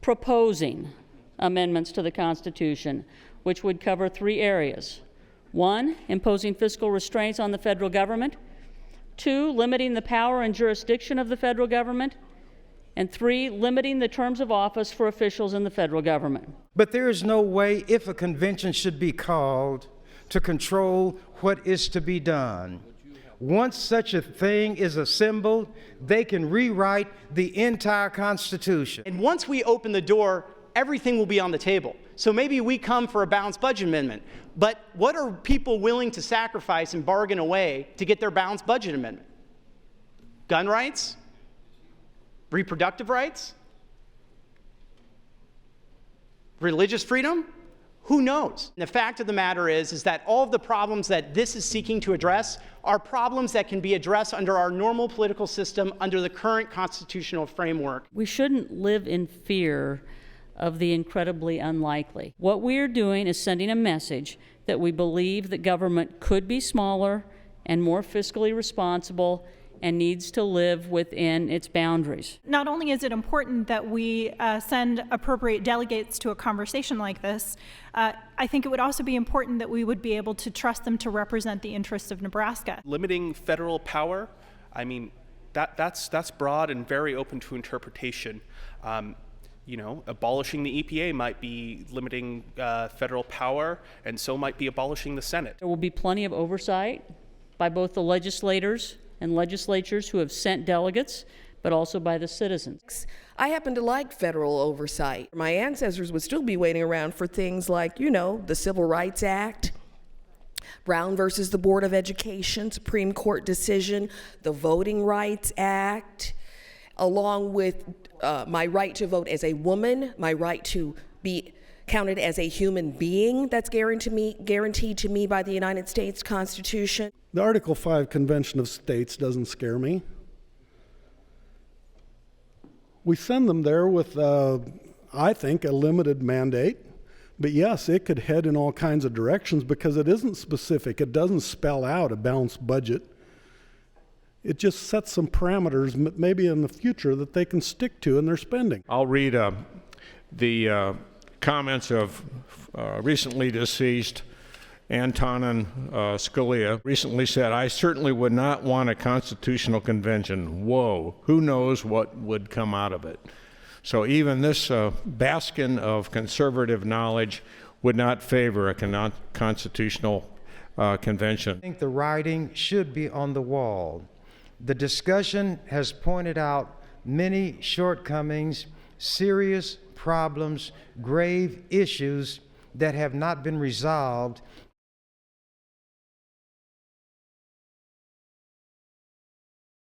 proposing amendments to the Constitution, which would cover 3 areas. 1, imposing fiscal restraints on the federal government. 2, limiting the power and jurisdiction of the federal government. And 3, limiting the terms of office for officials in the federal government. But there is no way, if a convention should be called, to control what is to be done. Once such a thing is assembled, they can rewrite the entire Constitution. And once we open the door, everything will be on the table. So maybe we come for a balanced budget amendment, but what are people willing to sacrifice and bargain away to get their balanced budget amendment? Gun rights? Reproductive rights? Religious freedom? Who knows? The fact of the matter is that all of the problems that this is seeking to address are problems that can be addressed under our normal political system, under the current constitutional framework. We shouldn't live in fear of the incredibly unlikely. What we are doing is sending a message that we believe that government could be smaller and more fiscally responsible and needs to live within its boundaries. Not only is it important that we send appropriate delegates to a conversation like this, I think it would also be important that we would be able to trust them to represent the interests of Nebraska. Limiting federal power, I mean, that's broad and very open to interpretation. Abolishing the EPA might be limiting federal power, and so might be abolishing the Senate. There will be plenty of oversight by both the legislators and legislatures who have sent delegates, but also by the citizens. I happen to like federal oversight. My ancestors would still be waiting around for things like, the Civil Rights Act, Brown versus the Board of Education, Supreme Court decision, the Voting Rights Act, along with my right to vote as a woman, my right to be counted as a human being that's guaranteed to me by the United States Constitution. The Article 5 Convention of States doesn't scare me. We send them there with, I think, a limited mandate. But yes, it could head in all kinds of directions because it isn't specific. It doesn't spell out a balanced budget. It just sets some parameters, maybe in the future, that they can stick to in their spending. I'll read the comments of recently deceased Antonin Scalia. Recently said, "I certainly would not want a constitutional convention." Whoa, who knows what would come out of it? So even this bastion of conservative knowledge would not favor a constitutional convention. I think the writing should be on the wall. The discussion has pointed out many shortcomings, serious problems, grave issues that have not been resolved,